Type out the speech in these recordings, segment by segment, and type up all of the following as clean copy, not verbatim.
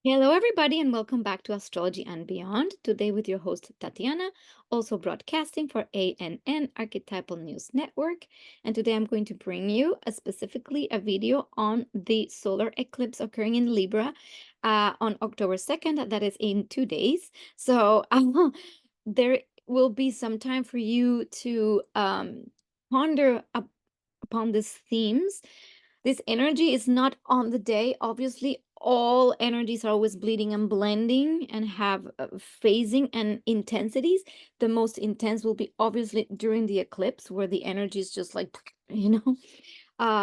Hello, everybody, and welcome back to Astrology and Beyond. Today, with your host Tatiana, also broadcasting for ANN Archetypal News Network. And today, I'm going to bring you specifically a video on the solar eclipse occurring in Libra on October 2nd. That is in 2 days. So, there will be some time for you to ponder upon these themes. This energy is not on the day. Obviously, all energies are always bleeding and blending and have phasing and intensities. The most intense will be obviously during the eclipse, where the energy is just like, you know.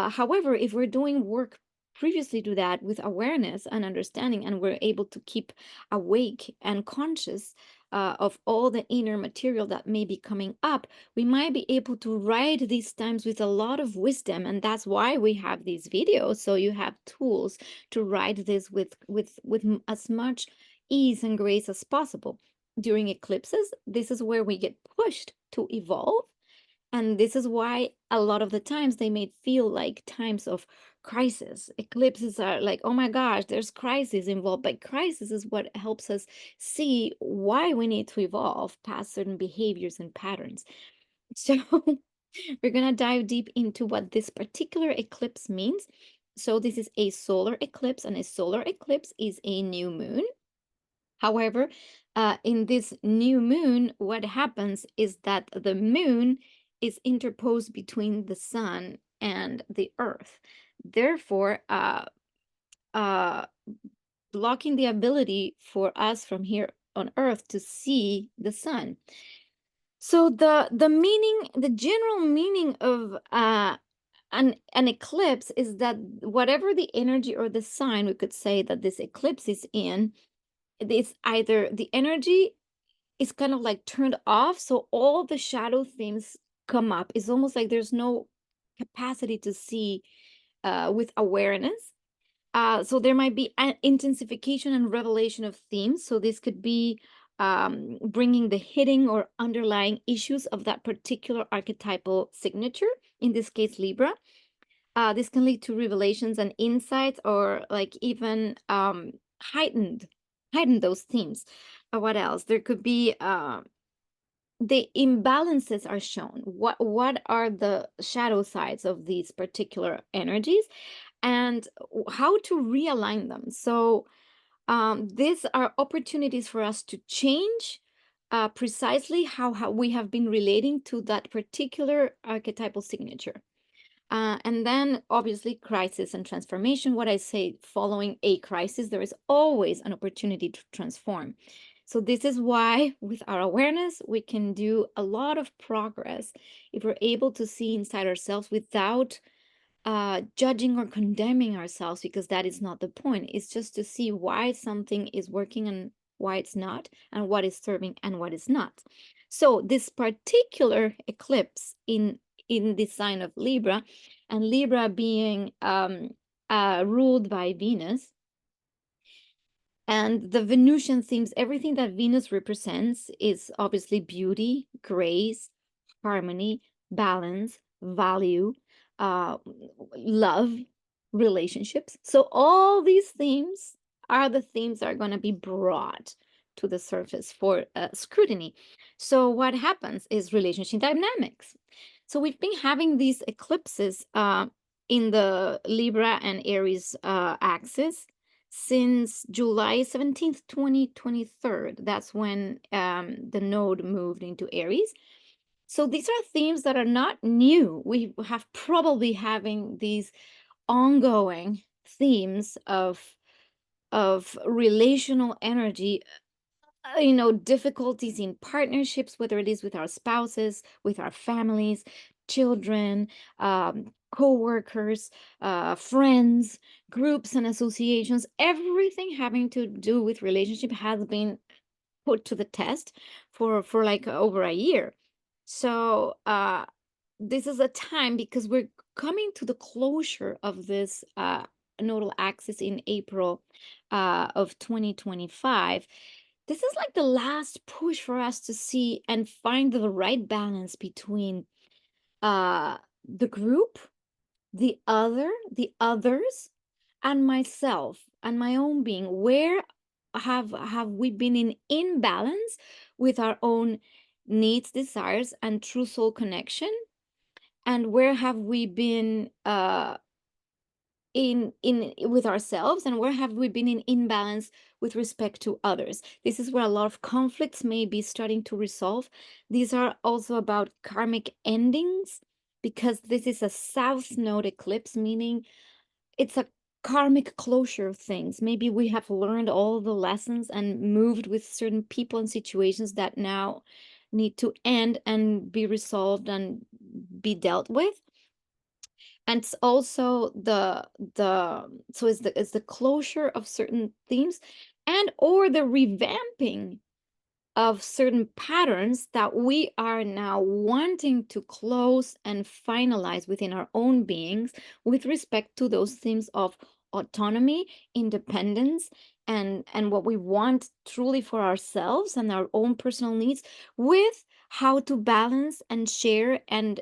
However, if we're doing work previously to that with awareness and understanding, and we're able to keep awake and conscious of all the inner material that may be coming up, we might be able to ride these times with a lot of wisdom. And that's why we have these videos, so you have tools to ride this with as much ease and grace as possible. During eclipses, this is where we get pushed to evolve, and this is why a lot of the times they may feel like times of crisis. Eclipses are like, oh my gosh, there's crisis involved. But crisis is what helps us see why we need to evolve past certain behaviors and patterns. So we're going to dive deep into what this particular eclipse means. So this is a solar eclipse, and a solar eclipse is a new moon. However, in this new moon, what happens is that the moon is interposed between the sun and the earth, therefore uh, blocking the ability for us from here on earth to see the sun. So the meaning, the general meaning of an eclipse is that whatever the energy or the sign we could say that this eclipse is in, it's either the energy is kind of like turned off, so all the shadow themes come up. It's almost like there's no capacity to see with awareness. So there might be an intensification and revelation of themes. So this could be bringing the hidden or underlying issues of that particular archetypal signature, in this case, Libra. This can lead to revelations and insights, or like even heighten those themes. What else? There could be the imbalances are shown. What are the shadow sides of these particular energies, and how to realign them? So these are opportunities for us to change precisely how we have been relating to that particular archetypal signature. And then obviously crisis and transformation. What I say, following a crisis, there is always an opportunity to transform. So this is why with our awareness, we can do a lot of progress if we're able to see inside ourselves without judging or condemning ourselves, because that is not the point. It's just to see why something is working and why it's not, and what is serving and what is not. So this particular eclipse in the sign of Libra, and Libra being ruled by Venus, and the Venusian themes, everything that Venus represents is obviously beauty, grace, harmony, balance, value, uh, love, relationships. So all these themes are the themes that are going to be brought to the surface for scrutiny. So what happens is relationship dynamics. So we've been having these eclipses in the Libra and Aries axis since July 17th, 2023. That's when the node moved into Aries. So these are themes that are not new. We have probably having these ongoing themes of relational energy, difficulties in partnerships, whether it is with our spouses, with our families, children, co-workers, friends, groups and associations. Everything having to do with relationship has been put to the test for like over a year. So this is a time, because we're coming to the closure of this nodal axis in April of 2025. This is like the last push for us to see and find the right balance between the group, the others, and myself. and my own being. Where have we been in imbalance with our own needs, desires, and true soul connection? And where have we been in with ourselves, and where have we been in imbalance with respect to others? This is where a lot of conflicts may be starting to resolve. These are also about karmic endings, because this is a south node eclipse, meaning it's a karmic closure of things. Maybe we have learned all the lessons and moved with certain people and situations that now need to end and be resolved and be dealt with. And it's also the so it's the closure of certain themes, and or the revamping of certain patterns that we are now wanting to close and finalize within our own beings with respect to those themes of autonomy, independence, and what we want truly for ourselves and our own personal needs, with how to balance and share and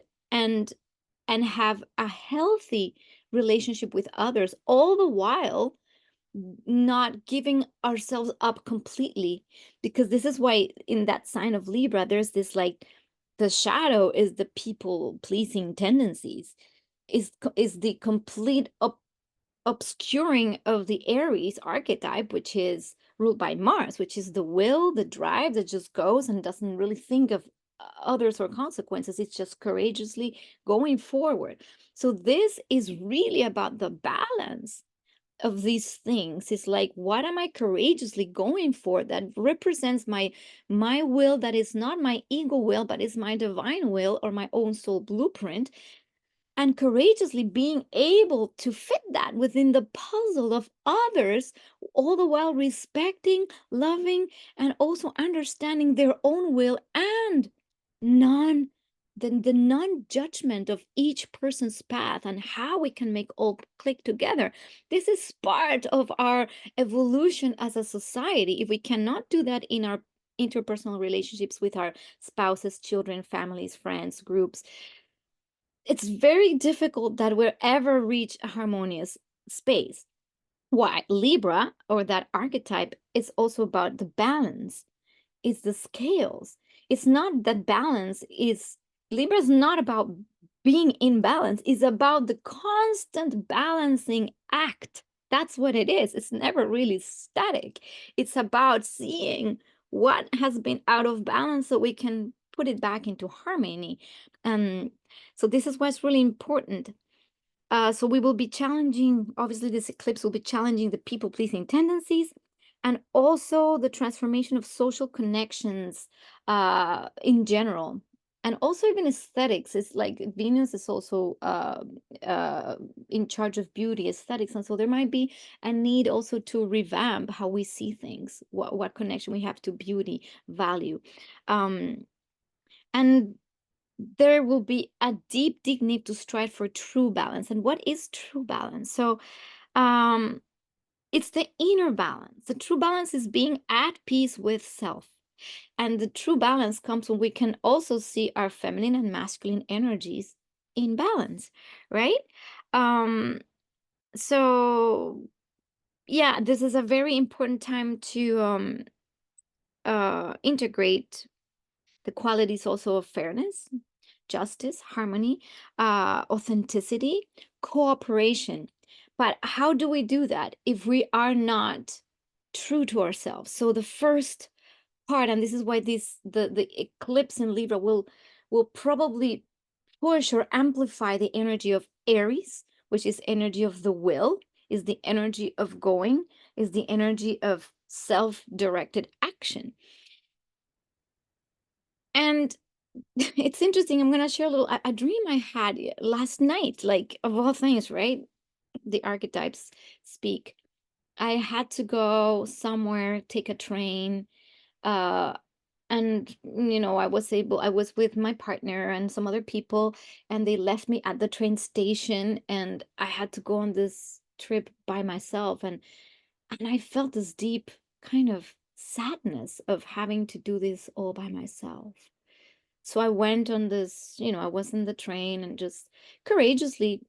and have a healthy relationship with others, all the while not giving ourselves up completely. Because this is why in that sign of Libra, there's this like, the shadow is the people pleasing tendencies, is the complete obscuring of the Aries archetype, which is ruled by Mars, which is the will, the drive that just goes and doesn't really think of others or consequences. It's just courageously going forward. So this is really about the balance of these things. It's like, what am I courageously going for that represents my will, that is not my ego will, but is my divine will or my own soul blueprint, and courageously being able to fit that within the puzzle of others, all the while respecting, loving, and also understanding their own will, and non the non-judgment of each person's path, and how we can make all click together. This is part of our evolution as a society. If we cannot do that in our interpersonal relationships with our spouses, children, families, friends, groups, it's very difficult that we'll ever reach a harmonious space. Why? Libra, or that archetype, is also about the balance. It's the scales. It's not that balance is, Libra is not about being in balance. It's about the constant balancing act. That's what it is. It's never really static. It's about seeing what has been out of balance so we can put it back into harmony. Um, so this is why it's really important. So we will be challenging, obviously, this eclipse will be challenging the people-pleasing tendencies, and also the transformation of social connections in general. And also even aesthetics. It's like Venus is also uh, in charge of beauty, aesthetics. And so there might be a need also to revamp how we see things, what connection we have to beauty, value. Um, and there will be a deep, deep need to strive for true balance. And what is true balance? So, um, it's the inner balance. The true balance is being at peace with self. And the true balance comes when we can also see our feminine and masculine energies in balance, right? Um, so yeah, this is a very important time to integrate the qualities also of fairness, justice, harmony, authenticity, cooperation. But how do we do that if we are not true to ourselves? So the first part, and this is why the eclipse in Libra will probably push or amplify the energy of Aries, which is energy of the will, is the energy of going, is the energy of self-directed action. And it's interesting. I'm gonna share a dream I had last night, like, of all things, right? The archetypes speak. I had to go somewhere, take a train, uh, and I was with my partner and some other people, and they left me at the train station, and I had to go on this trip by myself, and I felt this deep kind of sadness of having to do this all by myself. So I went on this, I was in the train and just courageously,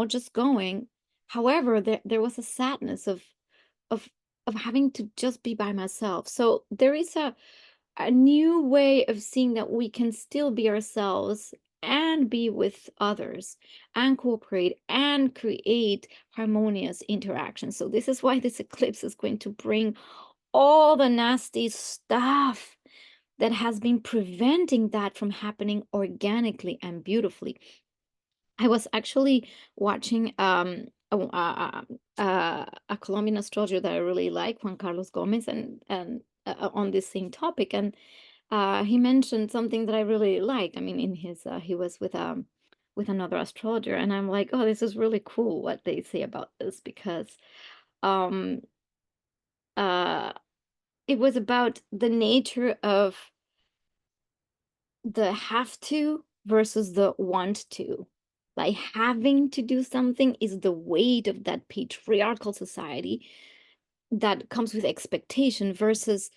just going. However, there was a sadness of of having to just be by myself. So there is a new way of seeing that we can still be ourselves and be with others and cooperate and create harmonious interactions. So this is why this eclipse is going to bring all the nasty stuff that has been preventing that from happening organically and beautifully. I was actually watching a Colombian astrologer that I really like, Juan Carlos Gomez, and on this same topic, and he mentioned something that I really liked. I mean, in his he was with another astrologer, and I'm like, oh, this is really cool what they say about this, because um uh it was about the nature of the have to versus the want to. Like having to do something is the weight of that patriarchal society that comes with expectation versus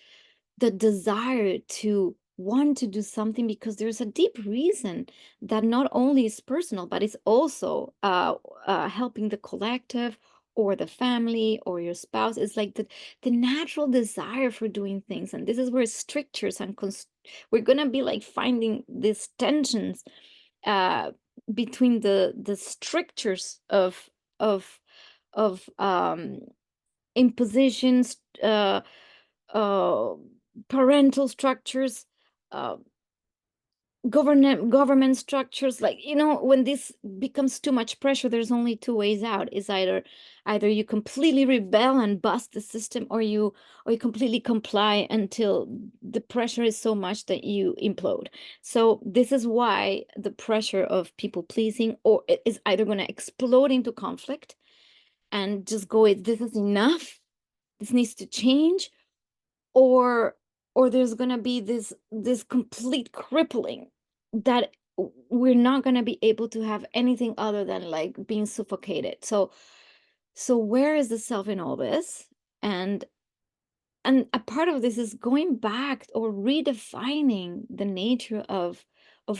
the desire to want to do something because there's a deep reason that not only is personal, but it's also helping the collective or the family or your spouse. It's like the natural desire for doing things. And this is where strictures and we're going to be like finding these tensions uh, between the strictures of of impositions, uh, parental structures, uh, government structures. Like, when this becomes too much pressure, there's only two ways out. Is either you completely rebel and bust the system, or you completely comply until the pressure is so much that you implode. So this is why the pressure of people pleasing or is either going to explode into conflict and just go, this is enough, this needs to change, or there's going to be this complete crippling that we're not going to be able to have anything other than like being suffocated. So where is the self in all this? And a part of this is going back or redefining the nature of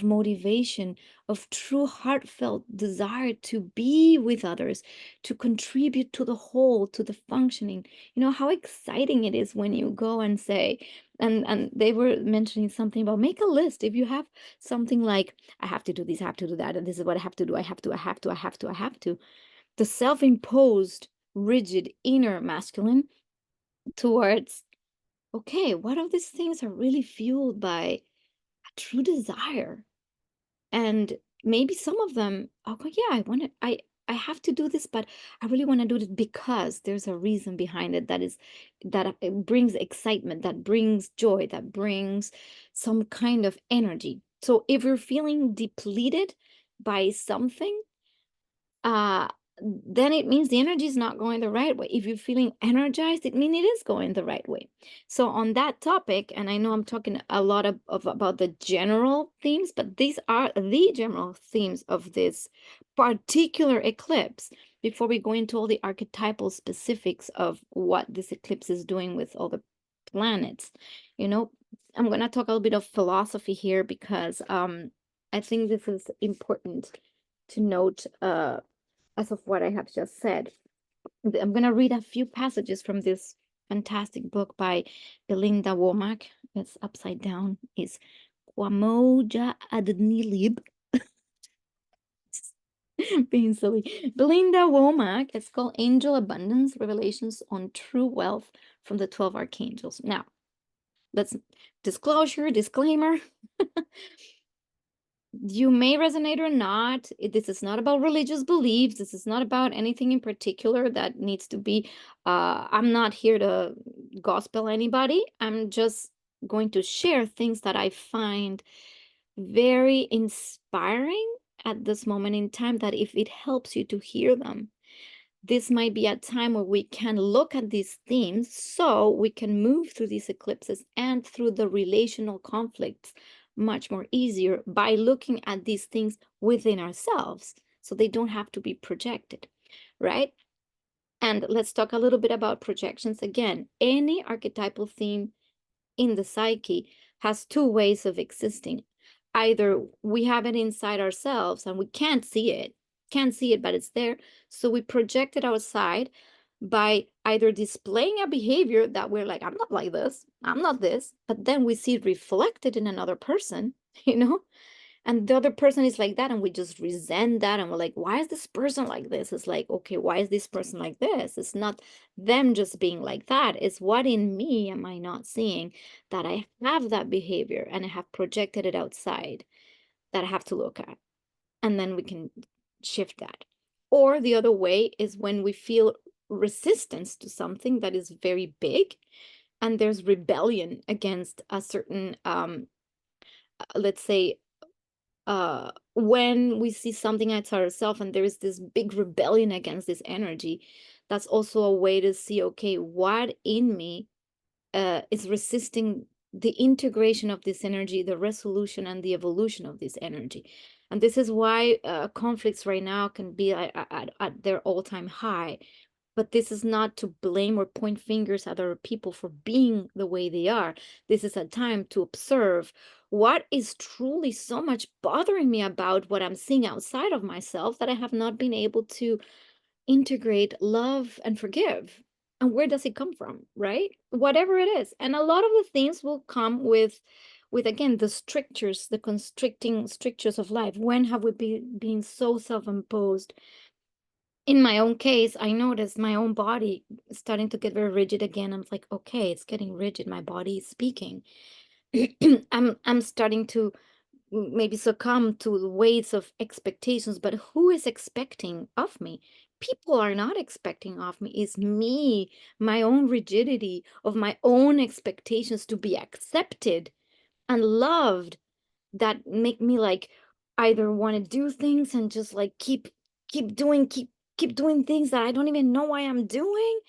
motivation, of true heartfelt desire to be with others, to contribute to the whole, to the functioning. How exciting it is when you go and say, and they were mentioning something about make a list. If you have something like, I have to do this, I have to do that, and this is what I have to do, I have to, I have to, I have to, I have to. The self-imposed, rigid inner masculine towards, okay, what of these things are really fueled by a true desire? And maybe some of them, okay, yeah, I have to do this, but I really want to do it because there's a reason behind it that it brings excitement, that brings joy, that brings some kind of energy. So if you're feeling depleted by something, uh then it means the energy is not going the right way. If you're feeling energized, it means it is going the right way. So on that topic, and I know I'm talking a lot of about the general themes, but these are the general themes of this particular eclipse before we go into all the archetypal specifics of what this eclipse is doing with all the planets. I'm going to talk a little bit of philosophy here because I think this is important to note as of what I have just said. I'm going to read a few passages from this fantastic book by Belinda Womack. It's upside down. It's Kwamoja Adnilib. Being silly. Belinda Womack. It's called Angel Abundance, Revelations on True Wealth from the 12 Archangels. Now, let's disclaimer. You may resonate or not. This is not about religious beliefs. This is not about anything in particular that needs to be. I'm not here to gospel anybody. I'm just going to share things that I find very inspiring at this moment in time, that if it helps you to hear them, this might be a time where we can look at these themes so we can move through these eclipses and through the relational conflicts much more easier by looking at these things within ourselves, so they don't have to be projected, right? And let's talk a little bit about projections again. Any archetypal theme in the psyche has two ways of existing. Either we have it inside ourselves and we can't see it, but it's there. So we project it outside by either displaying a behavior that we're like, I'm not like this, I'm not this, but then we see it reflected in another person, you know, and the other person is like that, and we just resent that, and we're like, why is this person like this? It's like, okay, why is this person like this? It's not them just being like that. It's what in me am I not seeing, that I have that behavior and I have projected it outside, that I have to look at, and then we can shift that. Or the other way is when we feel resistance to something that is very big, and there's rebellion against a certain let's say, when we see something outside ourselves and there is this big rebellion against this energy, that's also a way to see, okay, what in me is resisting the integration of this energy, the resolution and the evolution of this energy. And this is why conflicts right now can be at their all-time high. But this is not to blame or point fingers at other people for being the way they are. This is a time to observe what is truly so much bothering me about what I'm seeing outside of myself, that I have not been able to integrate, love, and forgive. And where does it come from, right? Whatever it is. And a lot of the things will come with again the strictures, the constricting strictures of life. When have we been so self-imposed? In my own case, I noticed my own body starting to get very rigid again. I'm like, okay, it's getting rigid. My body is speaking. I'm starting to maybe succumb to the weights of expectations, but who is expecting of me? People are not expecting of me. It's me, my own rigidity of my own expectations to be accepted and loved, that make me like either want to do things and just like keep doing things that I don't even know why I'm doing.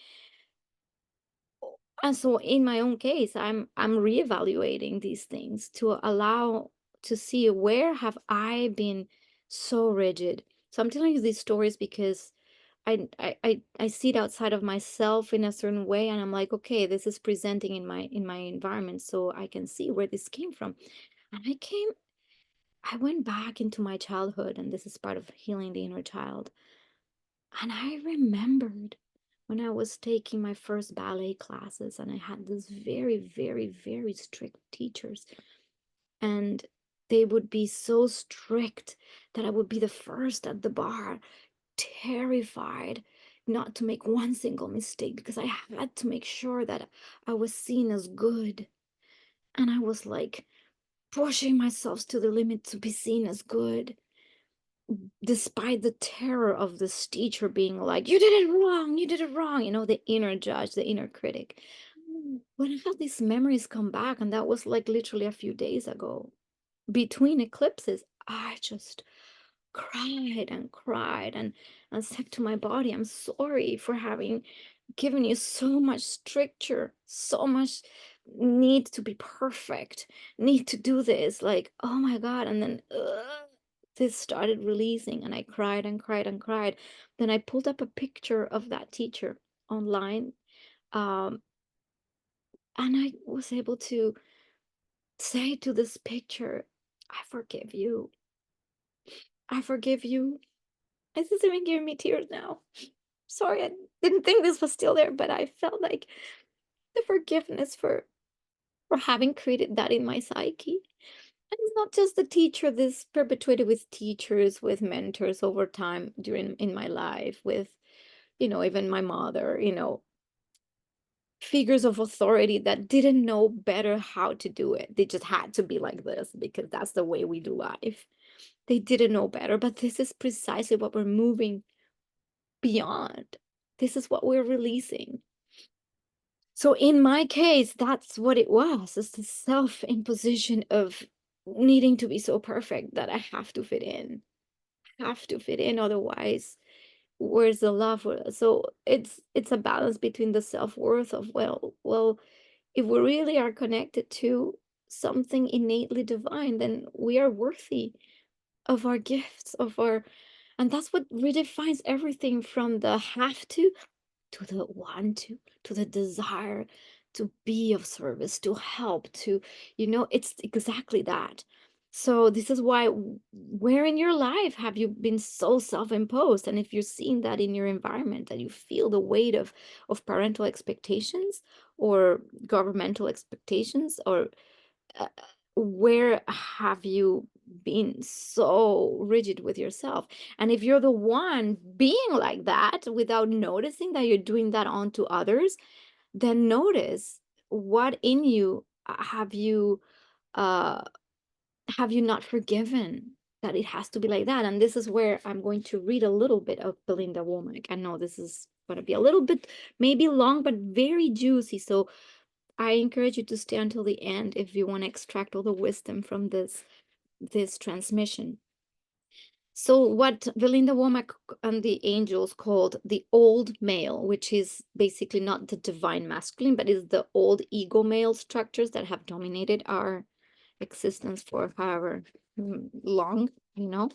And so in my own case, I'm reevaluating these things to allow to see where have I been so rigid. So I'm telling you these stories because I see it outside of myself in a certain way, and I'm like, okay, this is presenting in my environment, so I can see where this came from. And I went back into my childhood, and this is part of healing the inner child. And I remembered when I was taking my first ballet classes, and I had these very, very, very strict teachers. And they would be so strict that I would be the first at the bar, terrified not to make one single mistake because I had to make sure that I was seen as good. And I was like pushing myself to the limit to be seen as good, despite the terror of this teacher being like, you did it wrong, you did it wrong, the inner judge, the inner critic. When I had these memories come back, and that was like literally a few days ago, between eclipses, I just cried and cried and said to my body, I'm sorry for having given you so much stricture, so much need to be perfect, need to do this, like, oh my God. And then this started releasing, and I cried and cried and cried. Then I pulled up a picture of that teacher online, um, and I was able to say to this picture, I forgive you. I forgive you. This is even giving me tears now. Sorry, I didn't think this was still there, but I felt like the forgiveness for having created that in my psyche. And it's not just the teacher, this perpetuated with teachers, with mentors over time during in my life, with, even my mother, figures of authority that didn't know better how to do it. They just had to be like this because that's the way we do life. They didn't know better, but this is precisely what we're moving beyond. This is what we're releasing. So in my case, that's what it was. It's the self-imposition of needing to be so perfect that I have to fit in. Have to fit in, otherwise, where's the love? So it's a balance between the self-worth of, well, if we really are connected to something innately divine, then we are worthy of our gifts, and that's what redefines everything from the have to the want to the desire to be of service, to help, it's exactly that. So this is why, where in your life have you been so self-imposed? And if you're seeing that in your environment, that you feel the weight of parental expectations or governmental expectations, or uh, where have you been so rigid with yourself? And if you're the one being like that without noticing that you're doing that onto others, then notice what in you uh have you not forgiven that it has to be like that? And this is where I'm going to read a little bit of Belinda Womack. I know this is going to be a little bit maybe long, but very juicy. So I encourage you to stay until the end if you want to extract all the wisdom from this transmission. So what Belinda Womack and the angels called the old male, which is basically not the divine masculine, but is the old ego male structures that have dominated our existence for however long, you know.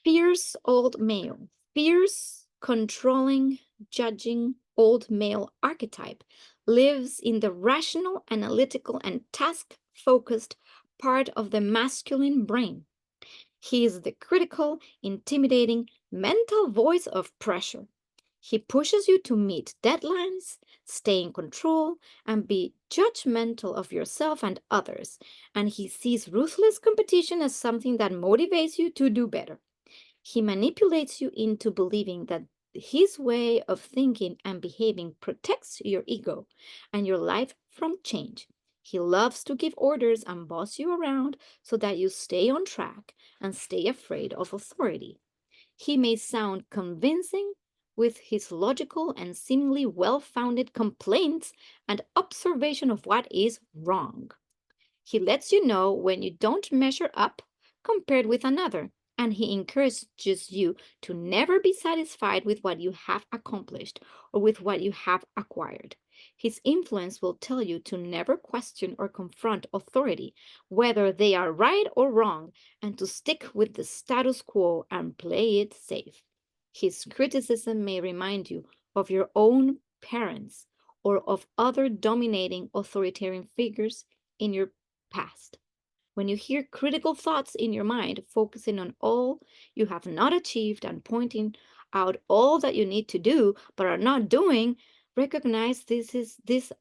Fierce old male, fierce, controlling, judging old male archetype lives in the rational, analytical, and task focused part of the masculine brain. He is the critical, intimidating, mental voice of pressure. He pushes you to meet deadlines, stay in control, and be judgmental of yourself and others. And he sees ruthless competition as something that motivates you to do better. He manipulates you into believing that his way of thinking and behaving protects your ego and your life from change. He loves to give orders and boss you around so that you stay on track and stay afraid of authority. He may sound convincing with his logical and seemingly well founded complaints and observation of what is wrong. He lets you know when you don't measure up compared with another, and he encourages you to never be satisfied with what you have accomplished or with what you have acquired. His influence will tell you to never question or confront authority, whether they are right or wrong, and to stick with the status quo and play it safe. His criticism may remind you of your own parents or of other dominating authoritarian figures in your past. When you hear critical thoughts in your mind, focusing on all you have not achieved and pointing out all that you need to do but are not doing, recognize this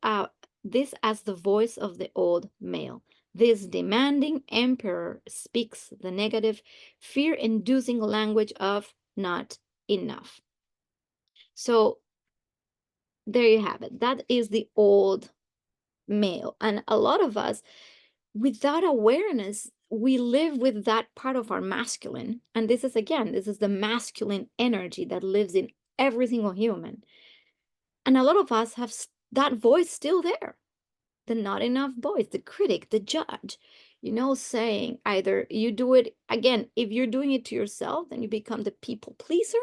as the voice of the old male. This demanding emperor speaks the negative, fear-inducing language of not enough. So there you have it. That is the old male. And a lot of us, without awareness, we live with that part of our masculine. And this is, again, this is the masculine energy that lives in every single human. And a lot of us have that voice still there, the not enough voice, the critic, the judge, saying either you do it again, if you're doing it to yourself, then you become the people pleaser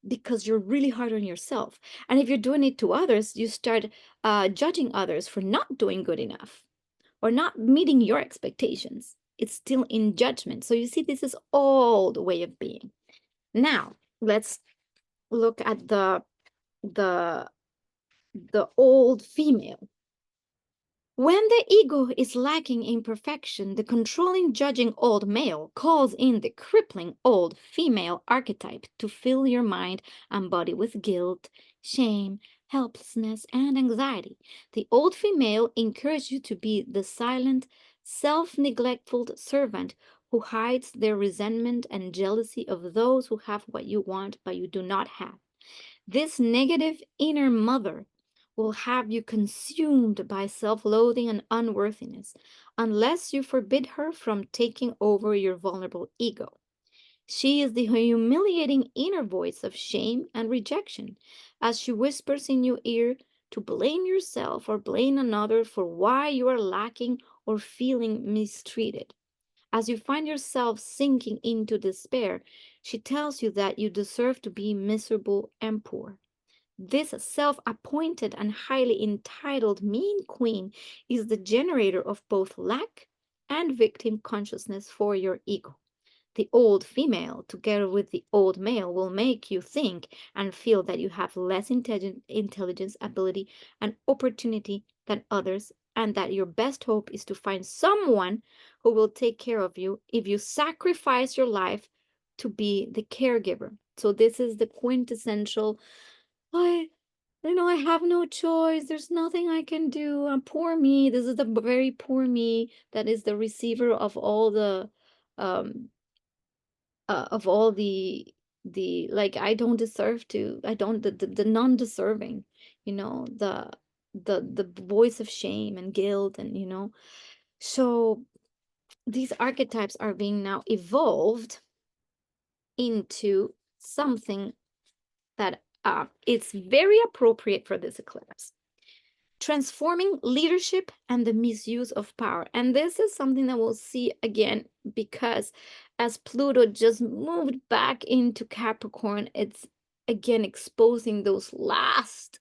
because you're really hard on yourself. And if you're doing it to others, you start judging others for not doing good enough or not meeting your expectations. It's still in judgment. So you see, this is all the way of being. Now, let's look at the the old female. When the ego is lacking in perfection, the controlling, judging old male calls in the crippling old female archetype to fill your mind and body with guilt, shame, helplessness, and anxiety. The old female encourages you to be the silent, self-neglectful servant who hides their resentment and jealousy of those who have what you want but you do not have. This negative inner mother will have you consumed by self-loathing and unworthiness unless you forbid her from taking over your vulnerable ego. She is the humiliating inner voice of shame and rejection as she whispers in your ear to blame yourself or blame another for why you are lacking or feeling mistreated. As you find yourself sinking into despair, she tells you that you deserve to be miserable and poor. This self appointed and highly entitled mean queen is the generator of both lack and victim consciousness for your ego. The old female, together with the old male, will make you think and feel that you have less intelligence, ability, and opportunity than others and that your best hope is to find someone who will take care of you if you sacrifice your life to be the caregiver. So this is the quintessential, I I have no choice. There's nothing I can do. I'm poor me. This is the very poor me that is the receiver of all the um of all the like I don't deserve to. I don't the non-deserving, the voice of shame and guilt, and so these archetypes are being now evolved into something that it's very appropriate for this eclipse: transforming leadership and the misuse of power. And this is something that we'll see again, because as Pluto just moved back into Capricorn, it's again exposing those last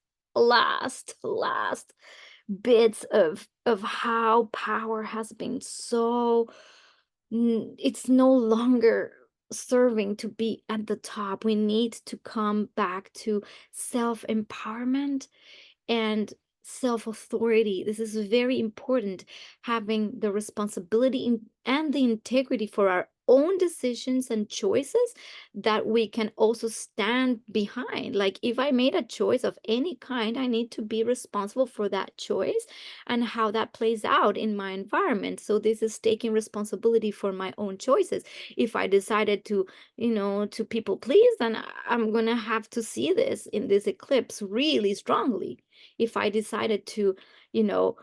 bits of how power has been so it's no longer serving to be at the top. We need to come back to self-empowerment and self-authority. This is very important, having the responsibility and the integrity for our own decisions and choices that we can also stand behind. Like if I made a choice of any kind, I need to be responsible for that choice and how that plays out in my environment. So this is taking responsibility for my own choices. If I decided to people please, then I'm gonna have to see this in this eclipse really strongly. If I decided to, you know,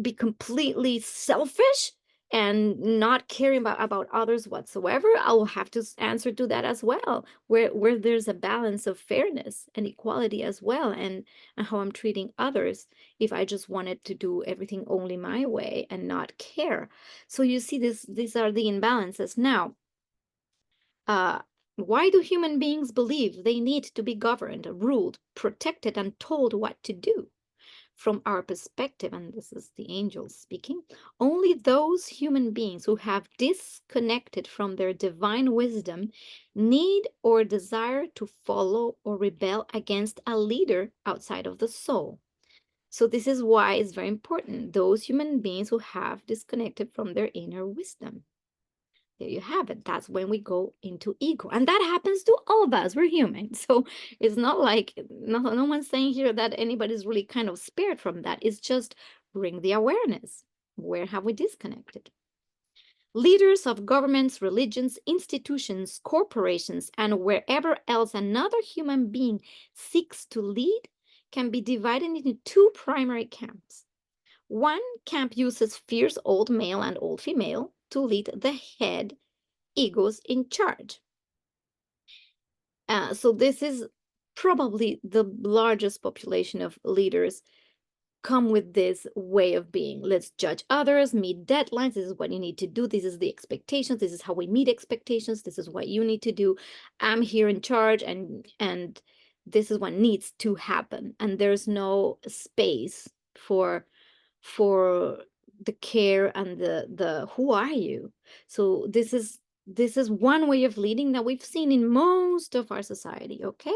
be completely selfish and not caring about others whatsoever, I will have to answer to that as well, where there's a balance of fairness and equality as well, and how I'm treating others if I just wanted to do everything only my way and not care. So you see, these are the imbalances. Now, uh, why do human beings believe they need to be governed, ruled, protected, and told what to do? From our perspective, and this is the angels speaking, only those human beings who have disconnected from their divine wisdom need or desire to follow or rebel against a leader outside of the soul. So, this is why it's very important. Those human beings who have disconnected from their inner wisdom. There you have it. That's when we go into ego. And that happens to all of us. We're human. So it's not like no one's saying here that anybody's really kind of spared from that. It's just bring the awareness. Where have we disconnected? Leaders of governments, religions, institutions, corporations, and wherever else another human being seeks to lead can be divided into two primary camps. One camp uses fierce old male and old female to lead the head egos in charge. So this is probably the largest population of leaders come with this way of being. Let's judge others, meet deadlines. This is what you need to do. This is the expectations. This is how we meet expectations. This is what you need to do. I'm here in charge, and this is what needs to happen. And there's no space for the care and the who are you. So this is one way of leading that we've seen in most of our society. Okay.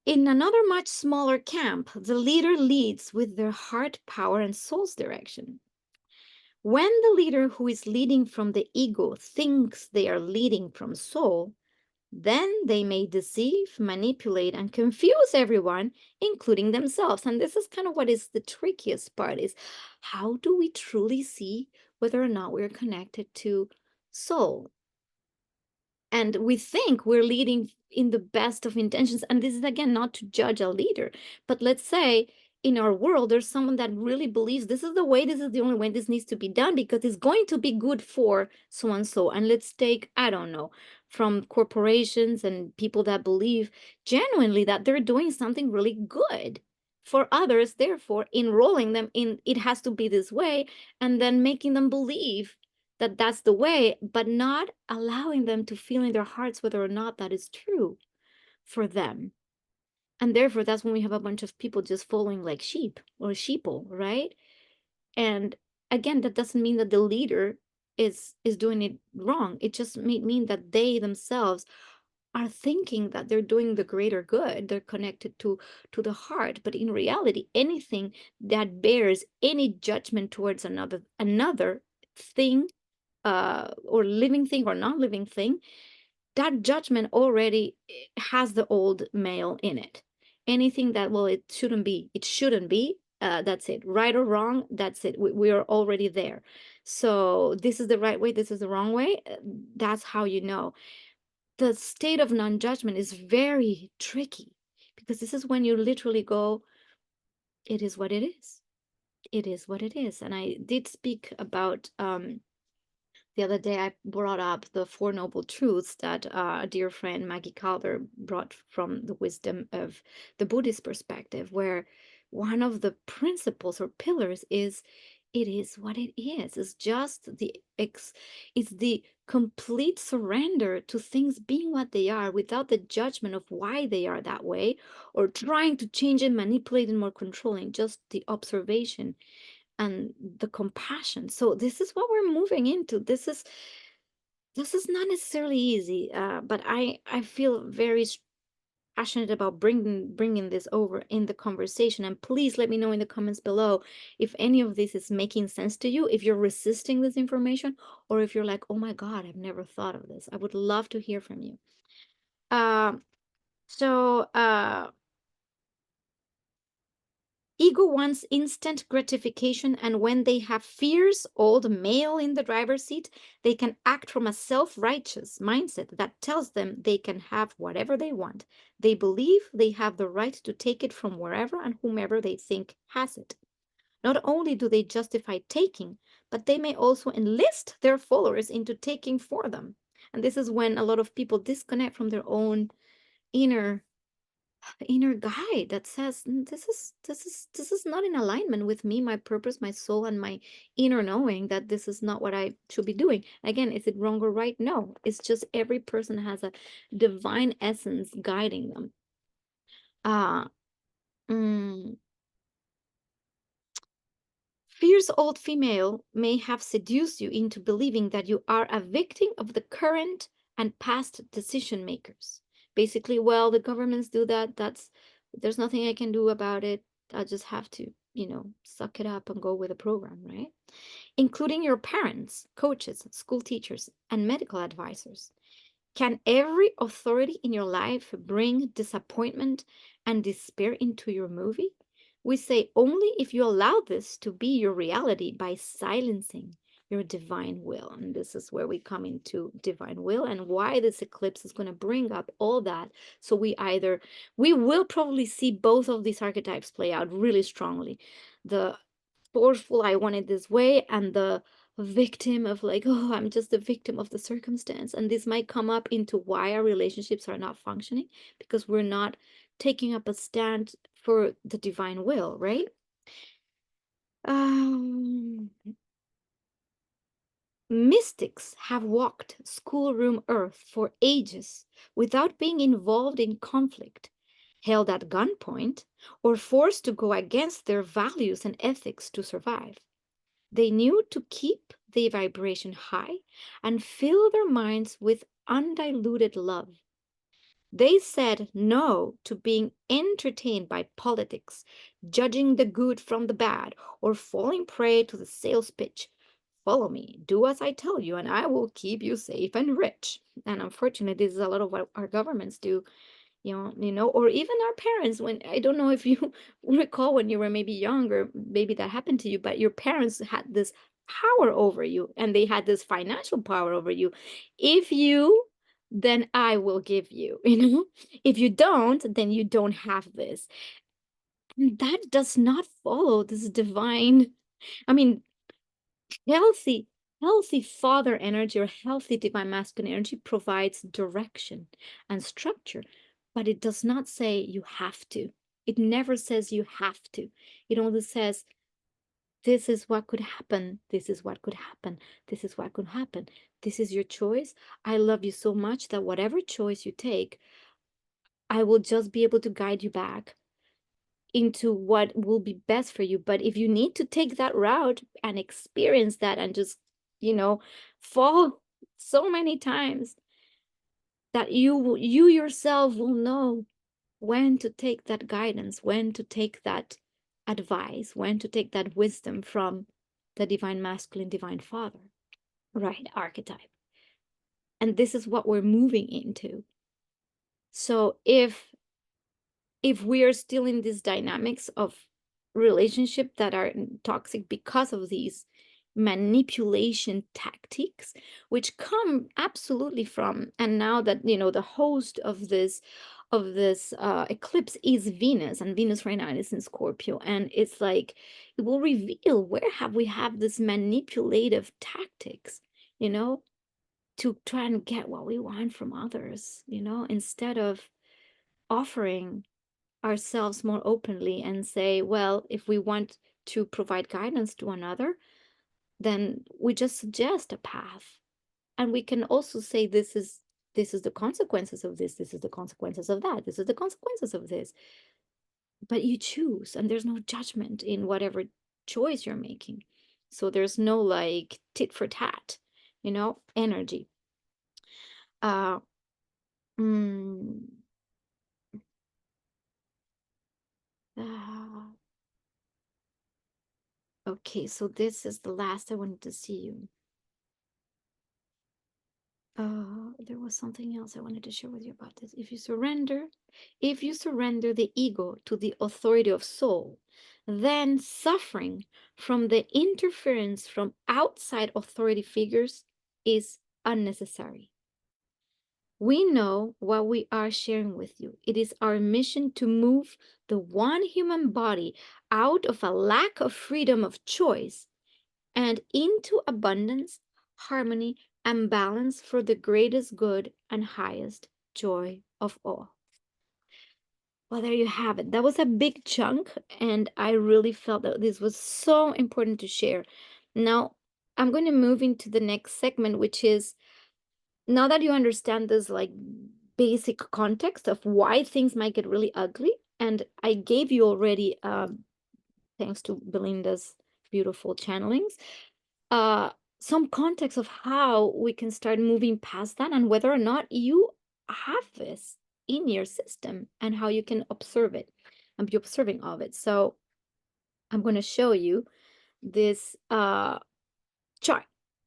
In another much smaller camp, the leader leads with their heart power and soul's direction. When the leader who is leading from the ego thinks they are leading from soul, then they may deceive, manipulate, and confuse everyone, including themselves. And this is kind of what is the trickiest part: is how do we truly see whether or not we're connected to soul? And we think we're leading in the best of intentions. And this is, again, not to judge a leader, but let's say in our world, there's someone that really believes this is the way, this is the only way this needs to be done because it's going to be good for so and so. And let's take, I don't know, from corporations and people that believe genuinely that they're doing something really good for others, therefore enrolling them in it has to be this way, and then making them believe that that's the way, but not allowing them to feel in their hearts whether or not that is true for them. And therefore, that's when we have a bunch of people just following like sheep or sheeple, right? And again, that doesn't mean that the leader is doing it wrong. It just may mean that they themselves are thinking that they're doing the greater good. They're connected to the heart, but in reality, anything that bears any judgment towards another thing, or living thing or non-living thing, that judgment already has the old male in it. Anything that, well, it shouldn't be, it shouldn't be. That's it. Right or wrong, that's it. We are already there. So this is the right way, this is the wrong way. That's how you know. The state of non-judgment is very tricky, because this is when you literally go, it is what it is. It is what it is. And I did speak about, the other day, I brought up the Four Noble Truths that a dear friend, Maggie Calder, brought from the wisdom of the Buddhist perspective, where one of the principles or pillars is, it is what it is. It's just it's the complete surrender to things being what they are, without the judgment of why they are that way, or trying to change and manipulate and more controlling, just the observation and the compassion. So this is what we're moving into. This is not necessarily easy, but I feel very passionate about bringing this over in the conversation. And please let me know in the comments below if any of this is making sense to you, if you're resisting this information, or if you're like, oh my God, I've never thought of this. I would love to hear from you. Uh, so ego wants instant gratification, and when they have fierce old male in the driver's seat, they can act from a self-righteous mindset that tells them they can have whatever they want. They believe they have the right to take it from wherever and whomever they think has it. Not only do they justify taking, but they may also enlist their followers into taking for them. And this is when a lot of people disconnect from their own inner guide that says, this is not in alignment with me, my purpose, my soul, and my inner knowing that this is not what I should be doing." Again, is it wrong or right? No, it's just every person has a divine essence guiding them. uh mm, Fierce old female may have seduced you into believing that you are a victim of the current and past decision makers. Basically, well, the governments do that. There's nothing I can do about it. I just have to, suck it up and go with the program, right? Including your parents, coaches, school teachers, and medical advisors. Can every authority in your life bring disappointment and despair into your movie? We say only if you allow this to be your reality by silencing your divine will. And this is where we come into divine will and why this eclipse is going to bring up all that. So we will probably see both of these archetypes play out really strongly. The forceful, I want it this way, and the victim of like, oh, I'm just the victim of the circumstance. And this might come up into why our relationships are not functioning, because we're not taking up a stand for the divine will, right? um Mystics have walked schoolroom earth for ages without being involved in conflict, held at gunpoint, or forced to go against their values and ethics to survive. They knew to keep the vibration high and fill their minds with undiluted love. They said no to being entertained by politics, judging the good from the bad, or falling prey to the sales pitch. Follow me, do as I tell you, and I will keep you safe and rich. And unfortunately, this is a lot of what our governments do, or even our parents. When, I don't know if you recall when you were maybe younger, maybe that happened to you, but your parents had this power over you, and they had this financial power over you. If you, then I will give you, if you don't, then you don't have this. And that does not follow this divine, I mean, healthy healthy father energy or healthy divine masculine energy provides direction and structure, but it does not say you have to. It never says you have to. It only says, this is what could happen, this is what could happen, this is what could happen, this is your choice. I love you so much that whatever choice you take, I will just be able to guide you back into what will be best for you. But if you need to take that route and experience that and just, fall so many times, that you yourself will know when to take that guidance, when to take that advice, when to take that wisdom from the divine masculine, divine father, right? Archetype. And this is what we're moving into. So if we are still in these dynamics of relationship that are toxic because of these manipulation tactics, which come absolutely from, and now that the host of this eclipse is Venus, and Venus right now is in Scorpio, and it's like it will reveal where we have this manipulative tactics, to try and get what we want from others, instead of offering ourselves more openly and say, well, if we want to provide guidance to another, then we just suggest a path. And we can also say, this is the consequences of this is the consequences of that, this is the consequences of this. But you choose, and there's no judgment in whatever choice you're making. So there's no like tit for tat, energy. Uh, mm, uh, okay, so this is the last I wanted to see you. There was something else I wanted to share with you about this. If you surrender the ego to the authority of soul, then suffering from the interference from outside authority figures is unnecessary. We know what we are sharing with you. It is our mission to move the one human body out of a lack of freedom of choice and into abundance, harmony, and balance for the greatest good and highest joy of all. Well, there you have it. That was a big chunk, and I really felt that this was so important to share. Now, I'm going to move into the next segment, which is, now that you understand this like basic context of why things might get really ugly, and I gave you already, thanks to Belinda's beautiful channelings, uh, some context of how we can start moving past that, and whether or not you have this in your system, and how you can observe it and be observing of it. So I'm going to show you this chart.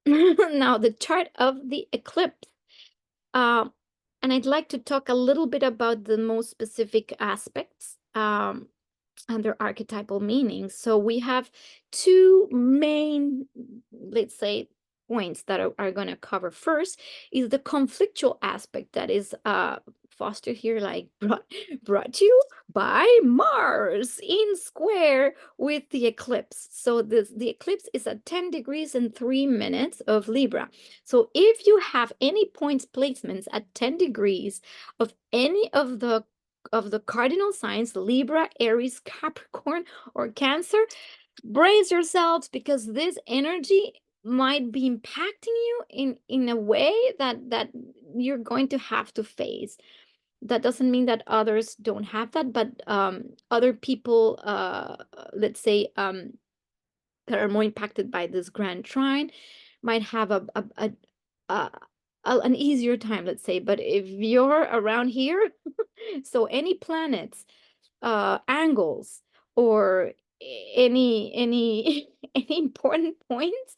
Now, the chart of the eclipse. Uh, and I'd like to talk a little bit about the most specific aspects and their archetypal meanings. So we have two main, let's say, points that are going to cover. First is the conflictual aspect that is fostered here, like brought to you by Mars in square with the eclipse. So the eclipse is at 10 degrees and 3 minutes of Libra. So if you have any points placements at 10 degrees of any of the cardinal signs, Libra, Aries, Capricorn, or Cancer, brace yourselves, because this energy might be impacting you in a way that you're going to have to face. That doesn't mean that others don't have that, but other people, let's say, that are more impacted by this grand trine might have a an easier time, let's say. But if you're around here, so any planets, angles, or any any important points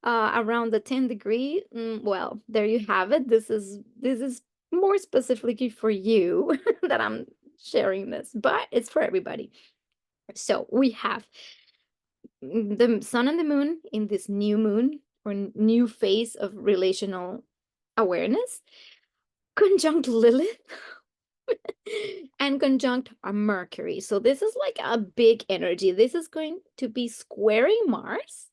around the 10 degree, well, there you have it. This is more specifically for you that I'm sharing this, but it's for everybody. So we have the sun and the moon in this new moon, or new phase of relational awareness, conjunct Lilith and conjunct Mercury. So this is like a big energy. This is going to be squaring Mars.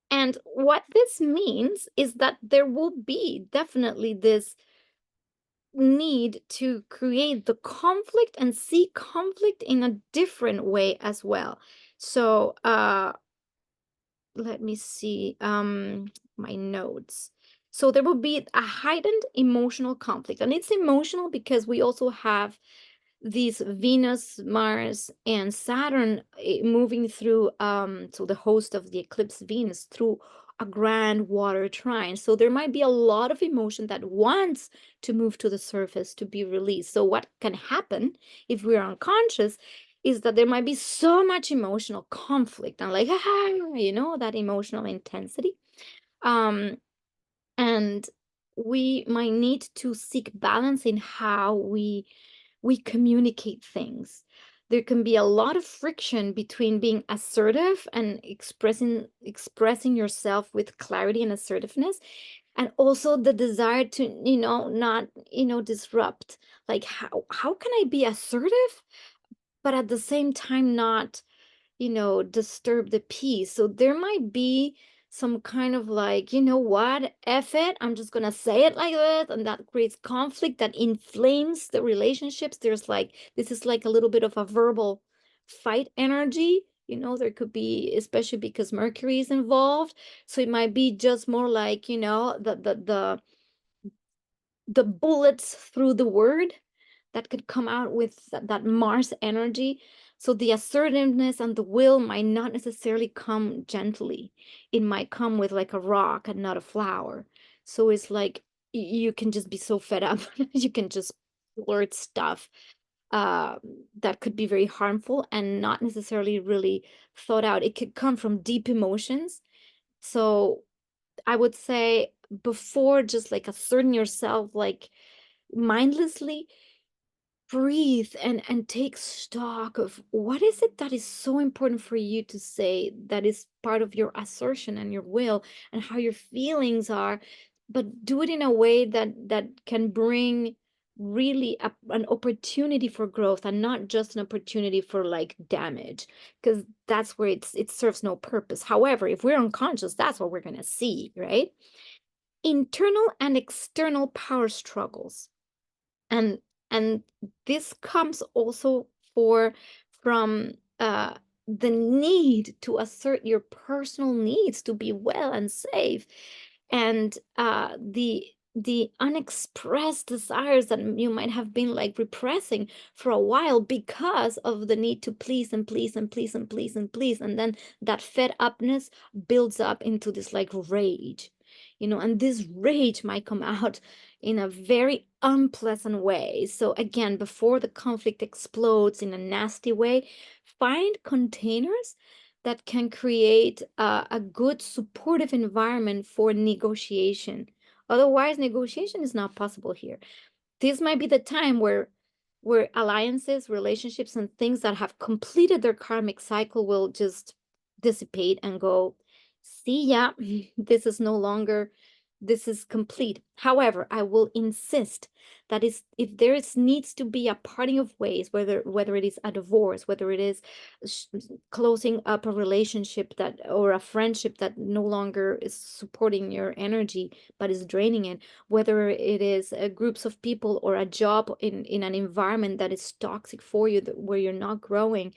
And what this means is that there will be definitely this need to create the conflict and see conflict in a different way as well. So let me see my notes. So there will be a heightened emotional conflict, and it's emotional because we also have these Venus, Mars, and Saturn moving through, so the host of the eclipse, Venus, through a grand water trine. So there might be a lot of emotion that wants to move to the surface to be released. So what can happen if we're unconscious is that there might be so much emotional conflict and like, that emotional intensity. Um, and we might need to seek balance in how we communicate things. There can be a lot of friction between being assertive and expressing yourself with clarity and assertiveness, and also the desire to, not, disrupt. Like, how can I be assertive but at the same time not, disturb the peace? So there might be some kind of like, you know what, F it, I'm just gonna say it like this, and that creates conflict that inflames the relationships. There's like, this is like a little bit of a verbal fight energy. There could be, especially because Mercury is involved. So it might be just more like, the bullets through the word that could come out with that Mars energy. So the assertiveness and the will might not necessarily come gently. It might come with like a rock and not a flower. So it's like you can just be so fed up. You can just blurt stuff uh, that could be very harmful and not necessarily really thought out. It could come from deep emotions. So I would say, before just like asserting yourself like mindlessly, breathe and take stock of what is it that is so important for you to say, that is part of your assertion and your will, and how your feelings are, but do it in a way that can bring really an opportunity for growth, and not just an opportunity for like damage, because that's where it serves no purpose. However, if we're unconscious, that's what we're going to see, right? Internal and external power struggles, and and this comes also for from the need to assert your personal needs to be well and safe, and the unexpressed desires that you might have been like repressing for a while because of the need to please and please and please and please and please, and then that fed upness builds up into this like rage, and this rage might come out in a very unpleasant way. So again, before the conflict explodes in a nasty way, find containers that can create a good supportive environment for negotiation. Otherwise, negotiation is not possible here. This might be the time where alliances, relationships, and things that have completed their karmic cycle will just dissipate and go, see ya, this is no longer, this is complete. However, I will insist that if there needs to be a parting of ways, whether it is a divorce, whether it is closing up a relationship that, or a friendship that no longer is supporting your energy but is draining it, whether it is groups of people or a job in an environment that is toxic for you, where you're not growing,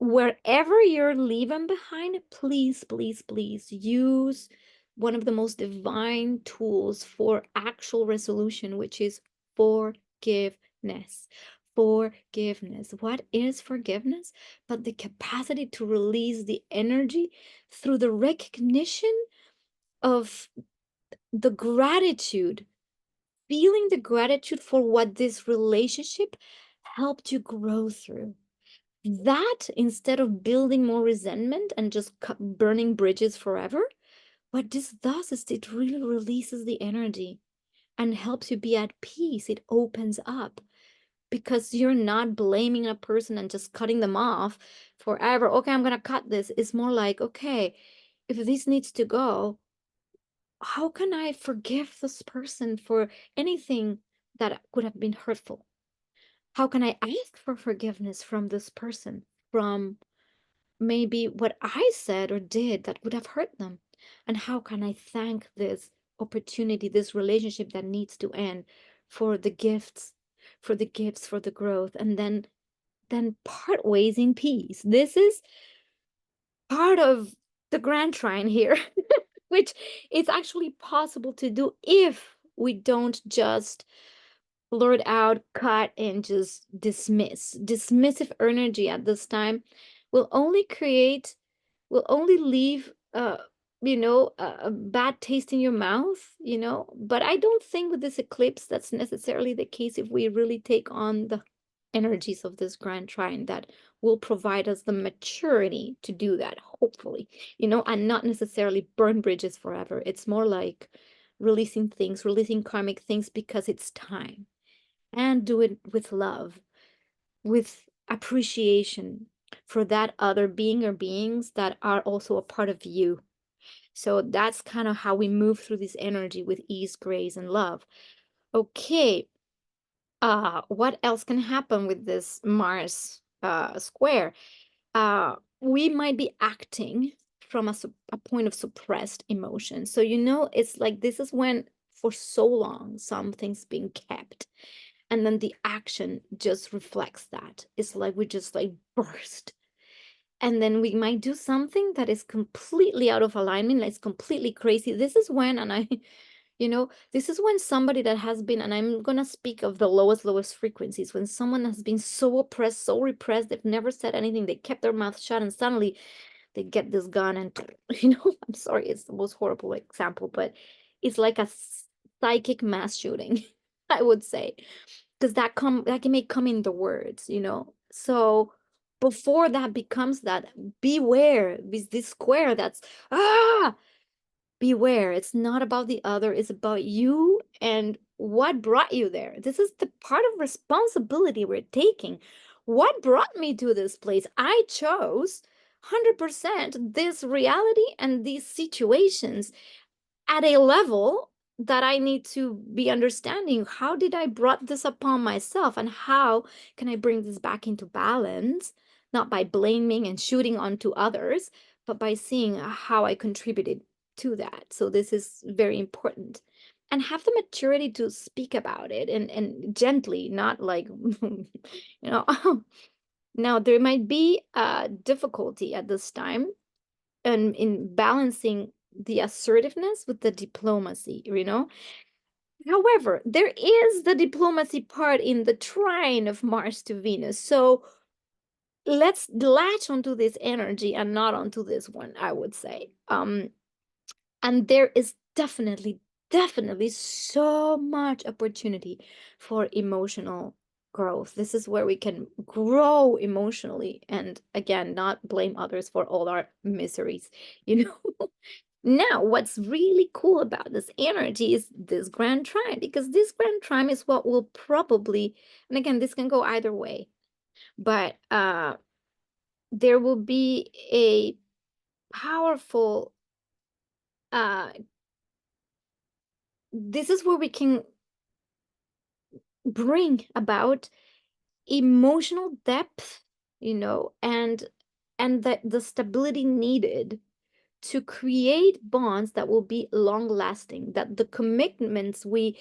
wherever you're leaving behind, please, please, please use one of the most divine tools for actual resolution, which is forgiveness. Forgiveness. What is forgiveness? But the capacity to release the energy through the recognition of the gratitude, feeling the gratitude for what this relationship helped you grow through. That, instead of building more resentment and just burning bridges forever, what this does is it really releases the energy and helps you be at peace. It opens up because you're not blaming a person and just cutting them off forever. Okay, I'm going to cut this. It's more like, okay, if this needs to go, how can I forgive this person for anything that could have been hurtful? How can I ask for forgiveness from this person, from maybe what I said or did that would have hurt them? And how can I thank this opportunity, this relationship that needs to end, for the gifts, for the gifts, for the growth, and then part ways in peace. This is part of the grand trine here, which is actually possible to do if we don't just blurt out, cut, and just dismiss. Dismissive energy at this time will only create, will only leave a bad taste in your mouth, but I don't think with this eclipse that's necessarily the case if we really take on the energies of this grand trine that will provide us the maturity to do that, hopefully, and not necessarily burn bridges forever. It's more like releasing things, releasing karmic things because it's time, and do it with love, with appreciation for that other being or beings that are also a part of you. So that's kind of how we move through this energy with ease, grace, and love. Okay, what else can happen with this Mars square? We might be acting from a point of suppressed emotion. So, it's like this is when for so long something's being kept. And then the action just reflects that. It's like we just like burst. And then we might do something that is completely out of alignment, like it's completely crazy. This is when, and this is when somebody that has been, and I'm gonna speak of the lowest frequencies, when someone has been so oppressed, so repressed, they've never said anything, they kept their mouth shut, and suddenly they get this gun and, I'm sorry, it's the most horrible example, but it's like a psychic mass shooting, I would say, because that may come in the words. So before that becomes that, beware with this square that's beware. It's not about the other, it's about you and what brought you there. This is the part of responsibility we're taking. What brought me to this place? I chose 100% this reality and these situations at a level that I need to be understanding. How did I brought this upon myself, and how can I bring this back into balance? Not by blaming and shooting onto others, but by seeing how I contributed to that. So this is very important. And have the maturity to speak about it, and gently, not like, now there might be a difficulty at this time and in balancing the assertiveness with the diplomacy. However, there is the diplomacy part in the trine of Mars to Venus. So let's latch onto this energy and not onto this one, I would say. And there is definitely so much opportunity for emotional growth. This is where we can grow emotionally and, again, not blame others for all our miseries, you know. Now, what's really cool about this energy is this grand trine, because this grand trine is what will probably, and again, this can go either way, but there will be a powerful, this is where we can bring about emotional depth, and the stability needed to create bonds that will be long lasting, that the commitments we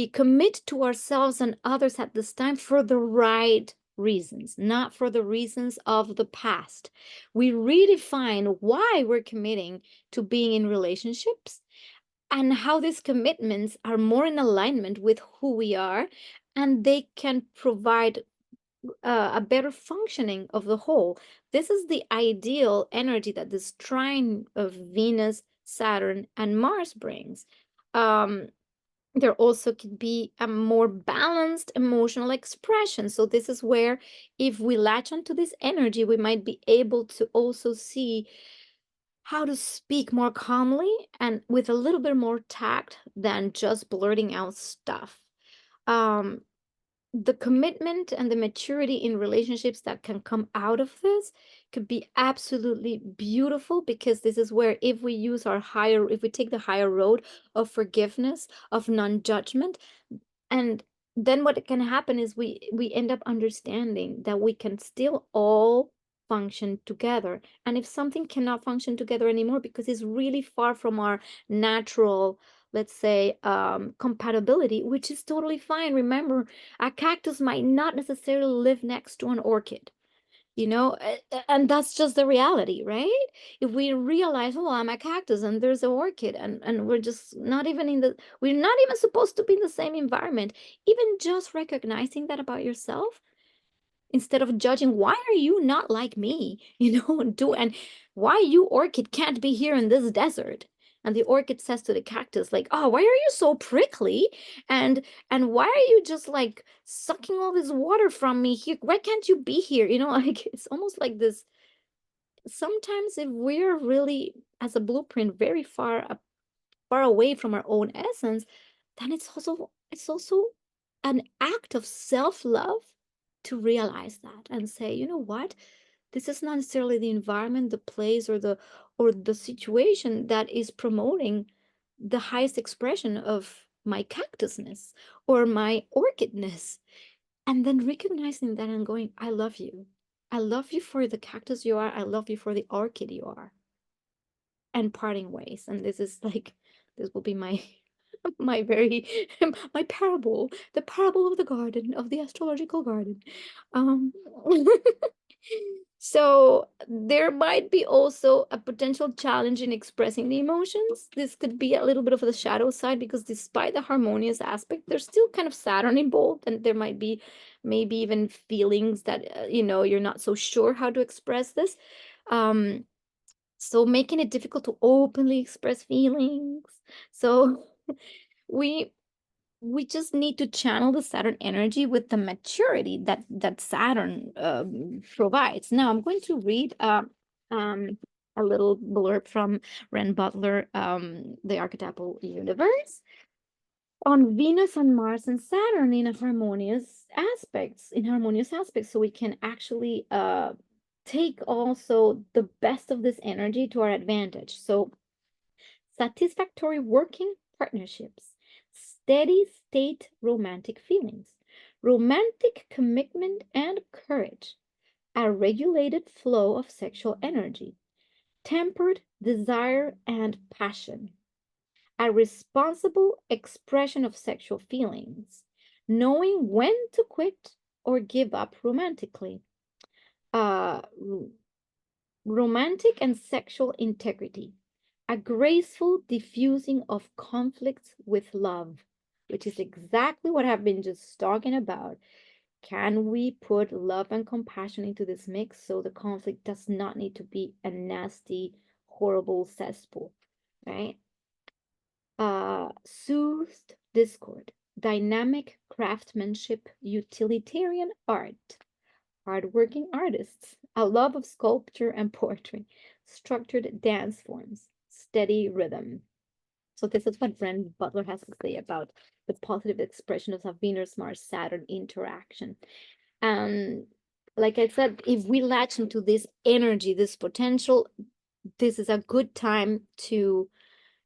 commit to ourselves and others at this time for the right reasons, not for the reasons of the past. We redefine why we're committing to being in relationships, and how these commitments are more in alignment with who we are, and they can provide a better functioning of the whole. This is the ideal energy that this trine of Venus, Saturn, and Mars brings. There also could be a more balanced emotional expression. So this is where, if we latch onto this energy, we might be able to also see how to speak more calmly and with a little bit more tact than just blurting out stuff. Um, the commitment and the maturity in relationships that can come out of this could be absolutely beautiful, because this is where, if we take the higher road of forgiveness, of non-judgment, and then what can happen is we end up understanding that we can still all function together. And if something cannot function together anymore because it's really far from our natural, let's say, compatibility, which is totally fine. Remember, a cactus might not necessarily live next to an orchid, and that's just the reality, right? If we realize, oh, I'm a cactus and there's an orchid, and we're just not even we're not even supposed to be in the same environment, even just recognizing that about yourself, instead of judging, why are you not like me, and why you orchid can't be here in this desert. And the orchid says to the cactus, like, oh, why are you so prickly? And why are you just like sucking all this water from me here? Why can't you be here? You know, like it's almost like this. Sometimes if we're really, as a blueprint, very far away from our own essence, then it's also an act of self-love to realize that and say, you know what? This is not necessarily the environment, the place, or the situation that is promoting the highest expression of my cactusness or my orchidness. And then recognizing that and going, I love you. I love you for the cactus you are. I love you for the orchid you are. And parting ways. And this is like, this will be my my very my parable, the parable of the garden, of the astrological garden. um so there might be also a potential challenge in expressing the emotions. This could be a little bit of the shadow side, because despite the harmonious aspect, there's still kind of Saturn involved, and there might be maybe even feelings that you're not so sure how to express this. So making it difficult to openly express feelings. So we we just need to channel the Saturn energy with the maturity that Saturn provides. Now I'm going to read um, a little blurb from Ren Butler, The Archetypal Universe, on Venus and Mars and Saturn in harmonious aspects, so we can actually take also the best of this energy to our advantage. So satisfactory working partnerships, steady state romantic feelings, romantic commitment and courage, a regulated flow of sexual energy, tempered desire and passion, a responsible expression of sexual feelings, knowing when to quit or give up romantically, uh, romantic and sexual integrity, a graceful diffusing of conflicts with love, which is exactly what I've been just talking about. Can we put love and compassion into this mix so the conflict does not need to be a nasty, horrible cesspool, right? Soothed discord, dynamic craftsmanship, utilitarian art, hardworking artists, a love of sculpture and poetry, structured dance forms, steady rhythm. So this is what Brent Butler has to say about the positive expression of a Venus-Mars-Saturn interaction. And like I said, if we latch into this energy, this potential, this is a good time to,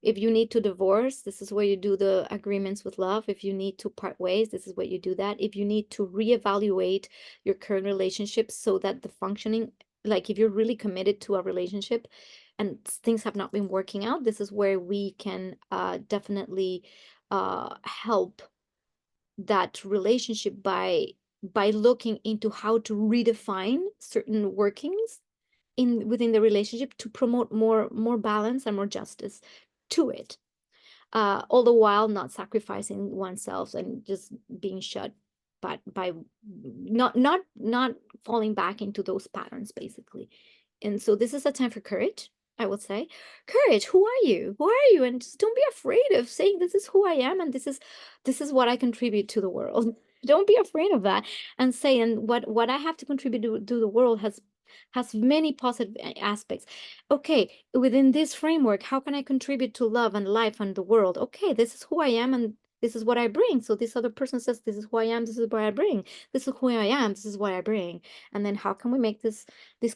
if you need to divorce, this is where you do the agreements with love. If you need to part ways, this is where you do that. If you need to reevaluate your current relationship so that the functioning, like if you're really committed to a relationship and things have not been working out, this is where we can definitely help that relationship by looking into how to redefine certain workings within the relationship to promote more balance and more justice to it, all the while not sacrificing oneself and just being shut, but by not falling back into those patterns, basically. And so this is a time for courage, I would say. Courage. Who are you? Who are you? And just don't be afraid of saying, this is who I am, and this is what I contribute to the world. Don't be afraid of that, and say, and what I have to contribute to the world has many positive aspects. Okay, within this framework, how can I contribute to love and life and the world? Okay, this is who I am, and this is what I bring. So this other person says, this is who I am, this is what I bring. This is who I am, this is what I bring. And then how can we make these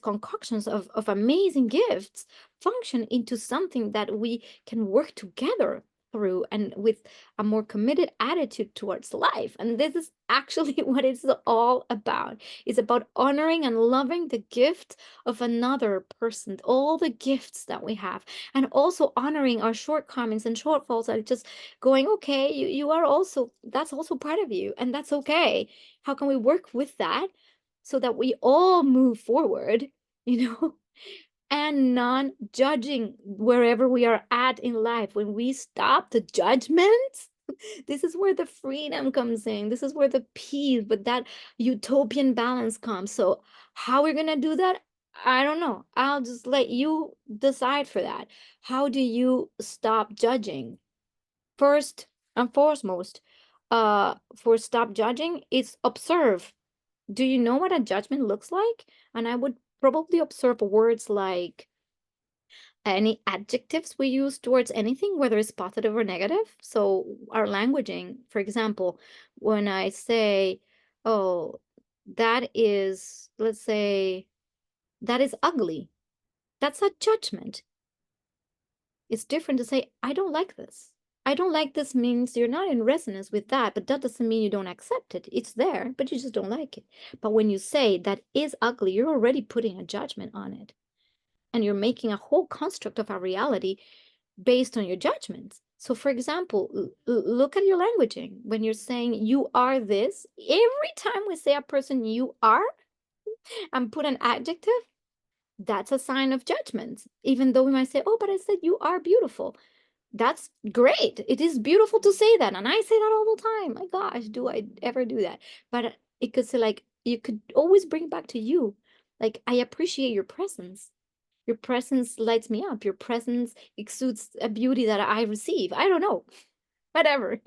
concoctions of amazing gifts function into something that we can work together through, and with a more committed attitude towards life? And this is actually what it's all about. It's about honoring and loving the gift of another person, all the gifts that we have, and also honoring our shortcomings and shortfalls, and just going, okay, you are also, that's also part of you, and that's okay. How can we work with that so that we all move forward, you know? And non-judging wherever we are at in life. When we stop the judgments, this is where the freedom comes in. This is where the peace, but that utopian balance comes. So how we're gonna do that? I don't know. I'll just let you decide for that. How do you stop judging? First and foremost, for stop judging, it's observe. Do you know what a judgment looks like? And I would probably observe words like any adjectives we use towards anything, whether it's positive or negative. So our languaging, for example, when I say, oh, that is, let's say, that is ugly, that's a judgment. It's different to say, I don't like this. I don't like this means you're not in resonance with that, but that doesn't mean you don't accept it. It's there, but you just don't like it. But when you say that is ugly, you're already putting a judgment on it. And you're making a whole construct of a reality based on your judgments. So, for example, look at your languaging. When you're saying you are this, every time we say a person you are and put an adjective, that's a sign of judgment. Even though we might say, oh, but I said you are beautiful. That's great. It is beautiful to say that. And I say that all the time. My gosh, do I ever do that? But it could say, like, you could always bring it back to you. Like, I appreciate your presence. Your presence lights me up. Your presence exudes a beauty that I receive. I don't know. Whatever,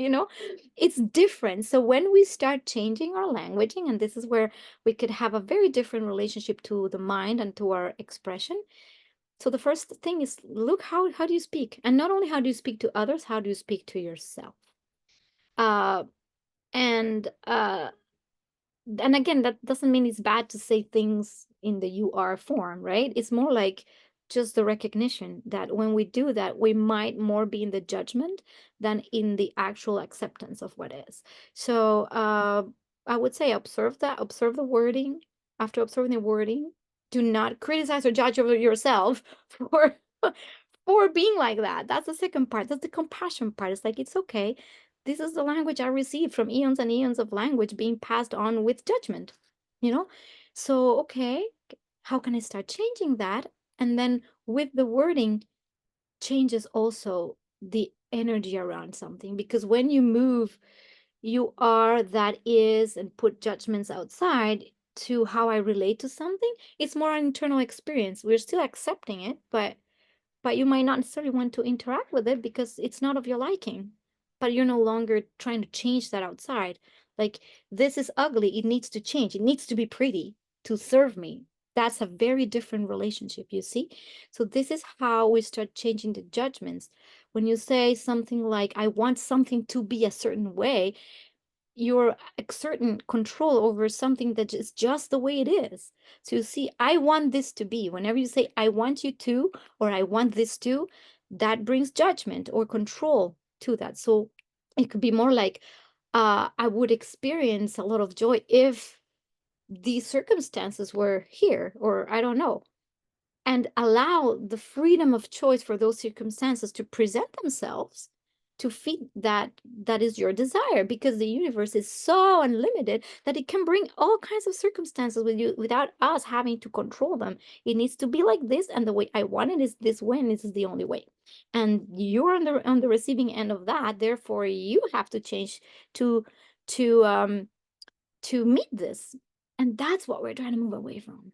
it's different. So when we start changing our languaging, and this is where we could have a very different relationship to the mind and to our expression. So the first thing is look how do you speak? And not only how do you speak to others, how do you speak to yourself? Uh and again, that doesn't mean it's bad to say things in the you are form, right? It's more like just the recognition that when we do that, we might more be in the judgment than in the actual acceptance of what is. So I would say observe that, observe the wording. After observing the wording, do not criticize or judge over yourself for for being like that. That's the second part. That's the compassion part. It's like, it's okay. This is the language I received from eons and eons of language being passed on with judgment, you know? So, okay, how can I start changing that? And then with the wording, changes also the energy around something. Because when you move, you are, that is, and put judgments outside to how I relate to something, it's more an internal experience. We're still accepting it, but you might not necessarily want to interact with it because it's not of your liking. But you're no longer trying to change that outside. Like, this is ugly, it needs to change, it needs to be pretty to serve me. That's a very different relationship, you see? So this is how we start changing the judgments. When you say something like, I want something to be a certain way, you're exerting control over something that is just the way it is. So you see, I want this to be. Whenever you say, I want you to, or I want this to, that brings judgment or control to that. So it could be more like, I would experience a lot of joy if these circumstances were here, or I don't know, and allow the freedom of choice for those circumstances to present themselves to fit that is your desire, because the universe is so unlimited that it can bring all kinds of circumstances with you without us having to control them. It needs to be like this, and the way I want it is this way, and this is the only way. And you're on the receiving end of that, therefore you have to change to to um to meet this. And that's what we're trying to move away from.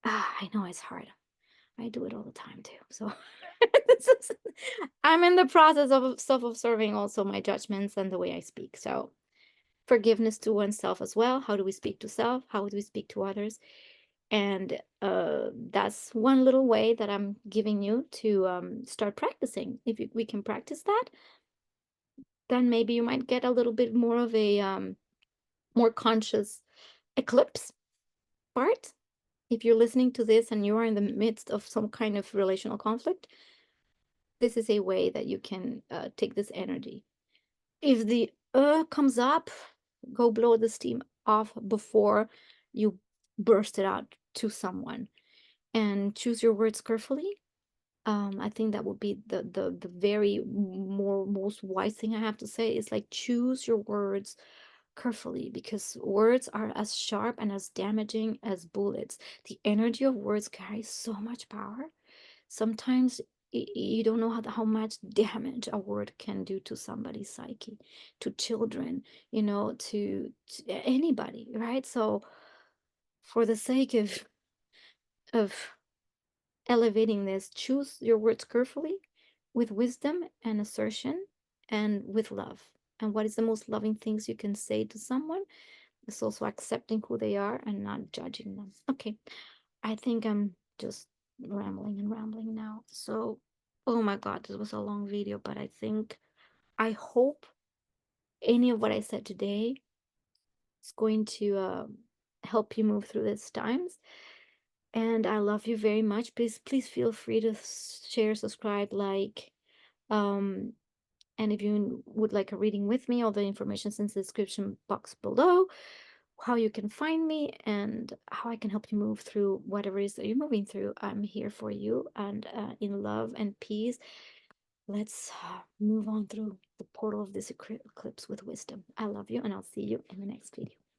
I know it's hard. I do it all the time too. So this is, I'm in the process of self-observing also my judgments and the way I speak. So forgiveness to oneself as well. How do we speak to self? How do we speak to others? And that's one little way that I'm giving you to start practicing. If we can practice that, then maybe you might get a little bit more of a more conscious eclipse part. If you're listening to this and you are in the midst of some kind of relational conflict, this is a way that you can take this energy. If the comes up, go blow the steam off before you burst it out to someone, and choose your words carefully. I think that would be the very most wise thing I have to say is, like, choose your words carefully, because words are as sharp and as damaging as bullets. The energy of words carries so much power. Sometimes you don't know how much damage a word can do to somebody's psyche, to children, to anybody, right? So for the sake of of elevating this. Choose your words carefully, with wisdom and assertion, and with love. And what is the most loving things you can say to someone? It's also accepting who they are and not judging them. Okay, I think I'm just rambling and rambling now. So, oh my God, this was a long video, but I hope any of what I said today is going to help you move through these times. And I love you very much. Please feel free to share, subscribe, like. Um, and if you would like a reading with me, all the information is in the description box below. How you can find me and how I can help you move through whatever it is that you're moving through. I'm here for you, and in love and peace. Let's move on through the portal of this eclipse with wisdom. I love you, and I'll see you in the next video.